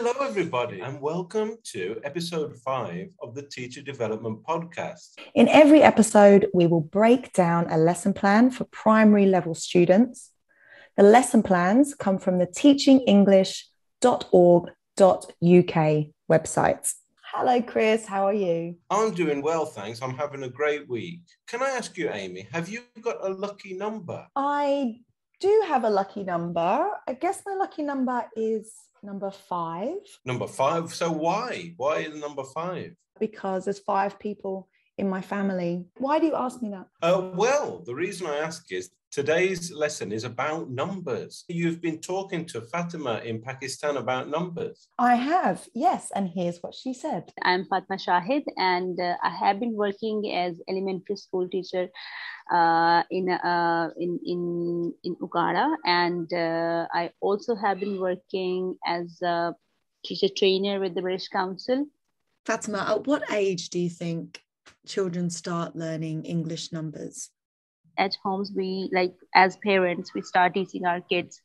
Hello, everybody, and welcome to episode 5 of the Teacher Development Podcast. In every episode, we will break down a lesson plan for primary level students. The lesson plans come from the teachingenglish.org.uk website. Hello, Chris. How are you? I'm doing well, thanks. I'm having a great week. Can I ask you, Amy, have you got a lucky number? I do have a lucky number. I guess my lucky number is number 5. Number 5? So why? Why is number 5? Because there's 5 people in my family. Why do you ask me that? Well, the reason I ask is today's lesson is about numbers. You've been talking to Fatima in Pakistan about numbers. I have, yes. And here's what she said. I'm Fatma Shahid, and I have been working as elementary school teacher in Uganda, and I also have been working as a teacher trainer with the British Council. Fatima, at what age do you think children start learning English numbers? At homes, we, like, as parents, we start teaching our kids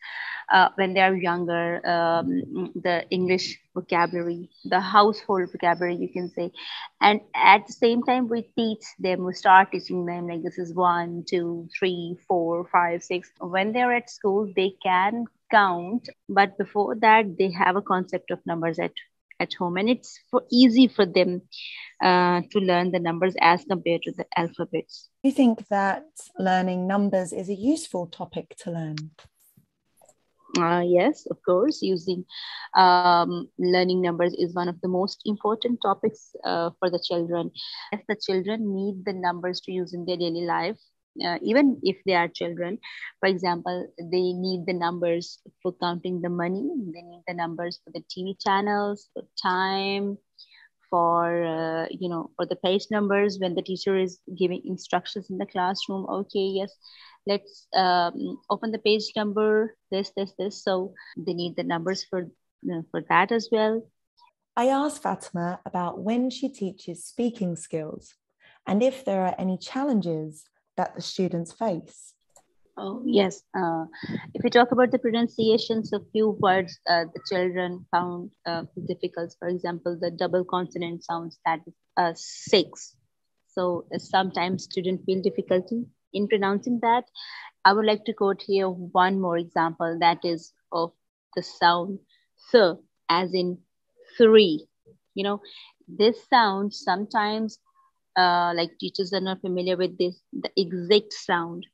when they are younger, the English vocabulary, the household vocabulary, you can say. And at the same time, we start teaching them, like, this is 1, 2, 3, 4, 5, 6. When they're at school, they can count, but before that, they have a concept of numbers at home, and it's easy for them to learn the numbers as compared to the alphabets. Do you think that learning numbers is a useful topic to learn? Yes, of course. Learning numbers is one of the most important topics for the children. As the children need the numbers to use in their daily life, even if they are children. For example, they need the numbers for counting the money. They need the numbers for the TV channels, for time, for the page numbers when the teacher is giving instructions in the classroom. Okay, yes, let's open the page number, this. So they need the numbers for that as well. I asked Fatima about when she teaches speaking skills and if there are any challenges that the students face. Oh, yes. If we talk about the pronunciations of few words, the children found difficult. For example, the double consonant sounds, that is 6. So sometimes students feel difficulty in pronouncing that. I would like to quote here one more example, that is of the sound th, as in 3. This sound sometimes, like, teachers are not familiar with the exact sound.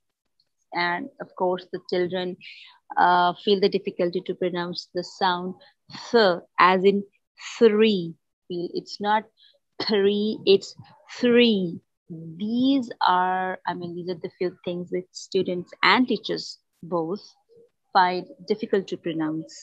And of course, the children feel the difficulty to pronounce the sound th, as in 3. It's not 3, it's 3. These are the few things which students and teachers both find difficult to pronounce.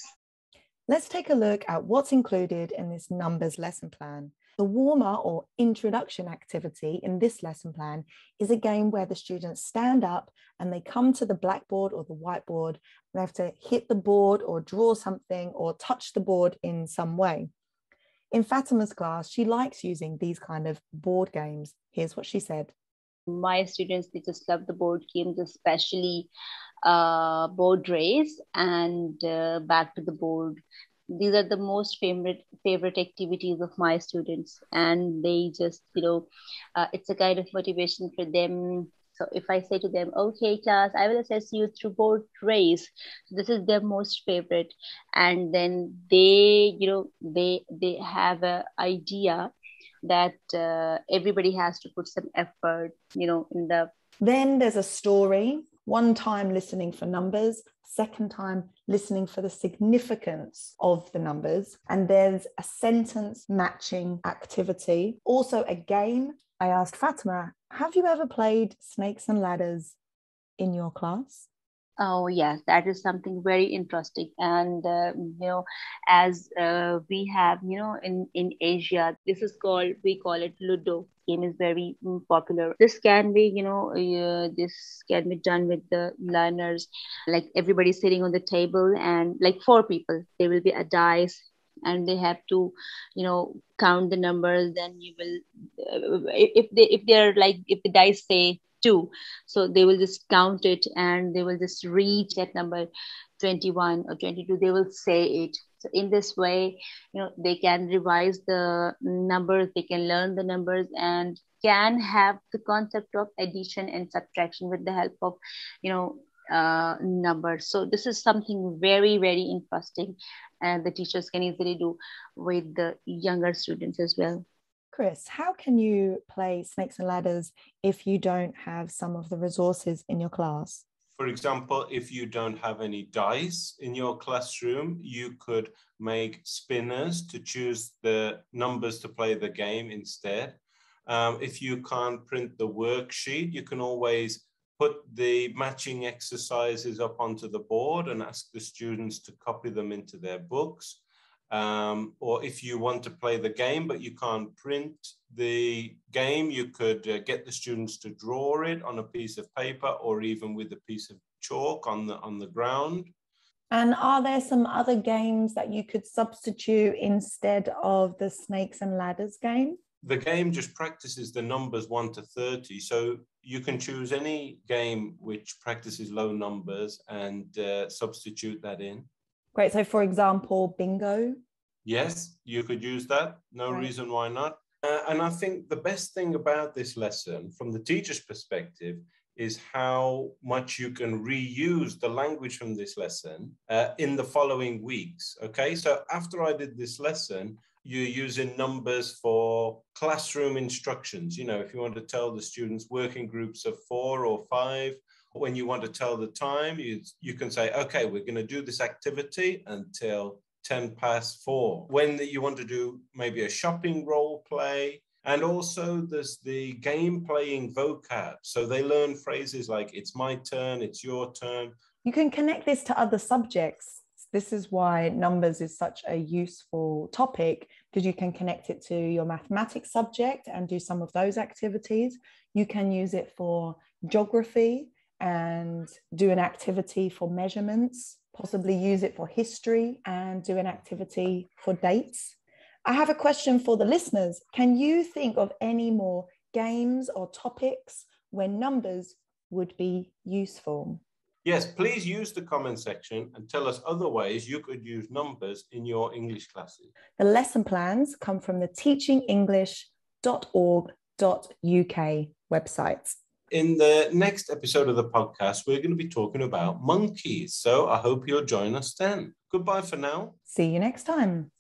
Let's take a look at what's included in this numbers lesson plan. The warmer or introduction activity in this lesson plan is a game where the students stand up and they come to the blackboard or the whiteboard. They have to hit the board or draw something or touch the board in some way. In Fatima's class, she likes using these kind of board games. Here's what she said. My students, they just love the board games, especially board race and back to the board. These are the most favorite activities of my students, and they just, it's a kind of motivation for them. So if I say to them, okay, class, I will assess you through board race, this is their most favorite. And then they have an idea that everybody has to put some effort, in the. Then there's a story. One time listening for numbers, second time listening for the significance of the numbers. And there's a sentence matching activity. Also a game. I asked Fatima, have you ever played Snakes and Ladders in your class? Oh, yes, that is something very interesting. And, as we have, in Asia, we call it Ludo. Game is very popular. This can be, this can be done with the learners, like everybody sitting on the table, and like 4 people, there will be a dice and they have to, count the numbers. Then you will, if the dice say 2, so they will just count it and they will just reach at number 21 or 22. They will say it. So in this way, they can revise the numbers, they can learn the numbers, and can have the concept of addition and subtraction with the help of, numbers. So this is something very, very interesting, and the teachers can easily do with the younger students as well. Chris, how can you play Snakes and Ladders if you don't have some of the resources in your class? For example, if you don't have any dice in your classroom, you could make spinners to choose the numbers to play the game instead. If you can't print the worksheet, you can always put the matching exercises up onto the board and ask the students to copy them into their books. Or if you want to play the game, but you can't print the game, you could get the students to draw it on a piece of paper or even with a piece of chalk on the ground. And are there some other games that you could substitute instead of the Snakes and Ladders game? The game just practices the numbers 1 to 30. So you can choose any game which practices low numbers and substitute that in. Great. So for example, bingo. Yes, you could use that. No reason why not. And I think the best thing about this lesson from the teacher's perspective is how much you can reuse the language from this lesson in the following weeks. Okay, so after I did this lesson, you're using numbers for classroom instructions. If you want to tell the students working groups of 4 or 5, when you want to tell the time, you can say, okay, we're going to do this activity until 4:10. When you want to do maybe a shopping role play, and also there's the game playing vocab. So they learn phrases like, it's my turn, it's your turn. You can connect this to other subjects. This is why numbers is such a useful topic, because you can connect it to your mathematics subject and do some of those activities. You can use it for geography and do an activity for measurements, possibly use it for history and do an activity for dates. I have a question for the listeners. Can you think of any more games or topics where numbers would be useful? Yes, please use the comment section and tell us other ways you could use numbers in your English classes. The lesson plans come from the teachingenglish.org.uk website. In the next episode of the podcast, we're going to be talking about monkeys. So I hope you'll join us then. Goodbye for now. See you next time.